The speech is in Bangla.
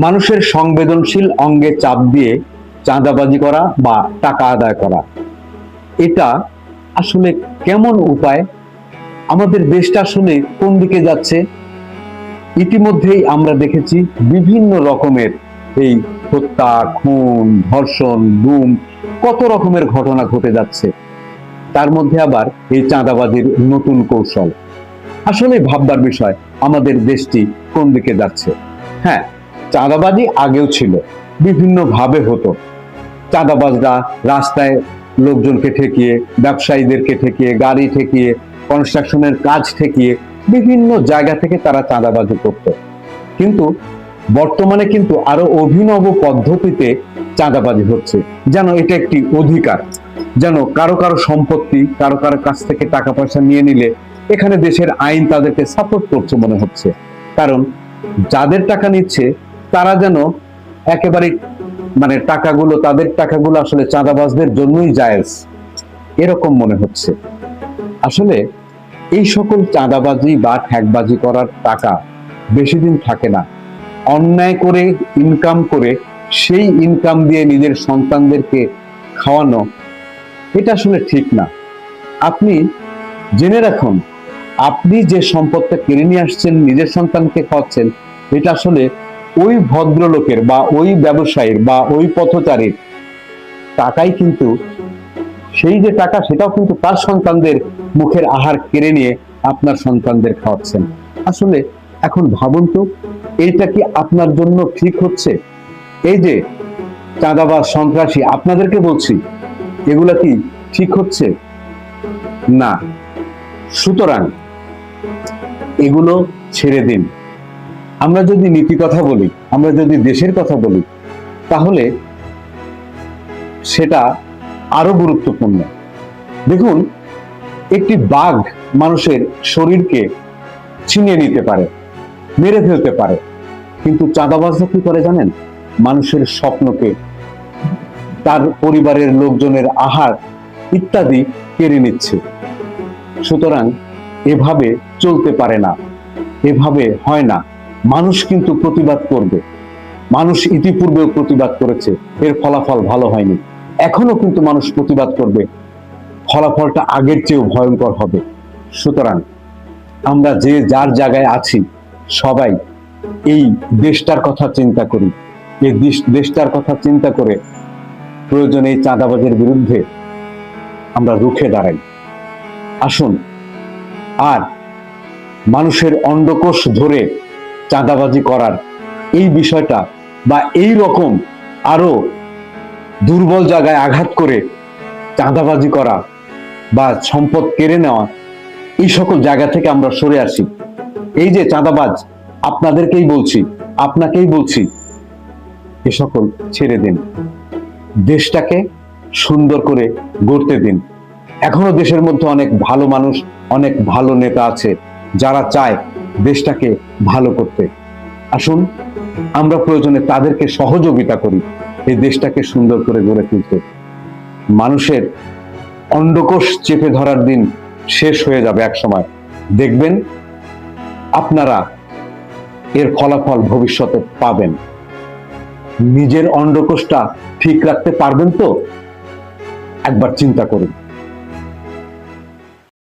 মানুষের সংবেদনশীল অঙ্গে চাপ দিয়ে চাঁদাবাজি করা বা টাকা আদায় করা, এটা আসলে কেমন উপায়? আমাদের দেশটা আসলে কোন দিকে যাচ্ছে? ইতিমধ্যেই আমরা দেখেছি বিভিন্ন রকমের এই হত্যা, খুন, ধর্ষণ, গুম, কত রকমের ঘটনা ঘটে যাচ্ছে। তার মধ্যে আবার এই চাঁদাবাজির নতুন কৌশল। আসলে ভাববার বিষয়, আমাদের দেশটি কোন দিকে যাচ্ছে। হ্যাঁ, চাঁদাবাজি আগেও ছিল, বিভিন্ন ভাবে হতো। চাঁদাবাজরা রাস্তায় লোকজনকে ঠেকিয়ে, ব্যবসায়ীদেরকে ঠেকিয়ে, গাড়ি ঠেকিয়ে, কনস্ট্রাকশনের কাজ ঠেকিয়ে বিভিন্ন জায়গা থেকে তারা চাঁদাবাজি করত। কিন্তু বর্তমানে কিন্তু আরো অভিনব পদ্ধতিতে চাঁদাবাজি হচ্ছে, যেন এটা একটি অধিকার, যেন কারো কারো সম্পত্তি, কারো কারো কাছ থেকে টাকা পয়সা নিয়ে নিলে এখানে দেশের আইন তাদেরকে সাপোর্ট করছে মনে হচ্ছে। কারণ যাদের টাকা নিচ্ছে তারা যেন একেবারে মানে টাকাগুলো, তাদের টাকাগুলো আসলে চাঁদাবাজদের জন্যই জায়েজ, এরকম মনে হচ্ছে। আসলে এই সকল চাঁদাবাজি বা ঠ্যাকবাজি করার টাকা বেশি দিন থাকে না। অন্যায় করে ইনকাম করে সেই ইনকাম দিয়ে নিজের সন্তানদেরকে খাওয়ানো, এটা আসলে ঠিক না। আপনি জেনে রাখুন, আপনি যে সম্পদটা কিনে নিয়ে আসছেন, নিজের সন্তানকে খাওয়াচ্ছেন, এটা আসলে ওই ভদ্রলোকের বা ওই ব্যবসায়ীর বা ওই পথচারীর টাকাই। কিন্তু সেই যে টাকা, সেটাও কিন্তু তার সন্তানদের মুখের আহার কেড়ে নিয়ে আপনার সন্তানদের খাওয়াচ্ছেন। আসলে এখন ভাবুন তো, এইটা কি আপনার জন্য ঠিক হচ্ছে? এই যে চাঁদাবাজ, সন্ত্রাসী, আপনাদেরকে বলছি, এগুলা কি ঠিক হচ্ছে? না। সুতরাং এগুলো ছেড়ে দিন। আমরা যদি নীতি কথা বলি, আমরা যদি দেশের কথা বলি, তাহলে সেটা আরো গুরুত্বপূর্ণ। দেখুন, একটি বাঘ মানুষের শরীরকে ছিনিয়ে নিতে পারে, মেরে ফেলতে পারে, কিন্তু চাঁদাবাজরা কি করে জানেন? মানুষের স্বপ্নকে, তার পরিবারের লোকজনের আহার ইত্যাদি কেড়ে নিচ্ছে। সুতরাং এভাবে চলতে পারে না, এভাবে হয় না। মানুষ কিন্তু প্রতিবাদ করবে। মানুষ ইতিপূর্বেও প্রতিবাদ করেছে, এর ফলাফল ভালো হয়নি। এখনো কিন্তু মানুষ প্রতিবাদ করবে, ফলাফলটা আগের চেয়েও ভয়ঙ্কর হবে। সুতরাং আমরা যে যার জায়গায় আছি, সবাই এই দেশটার কথা চিন্তা করি। এই দেশটার কথা চিন্তা করে প্রয়োজনে এই চাঁদাবাজের বিরুদ্ধে আমরা রুখে দাঁড়াই। আসুন, আর মানুষের অন্ডকোষ ধরে চাঁদাবাজি করার এই বিষয়টা, বা এই রকম আরো দুর্বল জায়গায় আঘাত করে চাঁদাবাজি করা বা সম্পদ কেড়ে নেওয়া, এই সকল জায়গা থেকে আমরা সরে আসি। এই যে চাঁদাবাজ, আপনাদেরকেই বলছি, আপনাকেই বলছি, এ সকল ছেড়ে দিন। দেশটাকে সুন্দর করে গড়তে দিন। এখনো দেশের মধ্যে অনেক ভালো মানুষ, অনেক ভালো নেতা আছে যারা চায় দেশটাকে ভালো করতে। আসুন, আমরা প্রয়োজনে তাদেরকে সহযোগিতা করি এই দেশটাকে সুন্দর করে গড়ে তুলতে। মানুষের অন্ডকোষ চেপে ধরার দিন শেষ হয়ে যাবে এক সময়। দেখবেন আপনারা এর ফলাফল ভবিষ্যতে পাবেন। নিজের অন্ডকোষটা ঠিক রাখতে পারবেন তো? একবার চিন্তা করুন।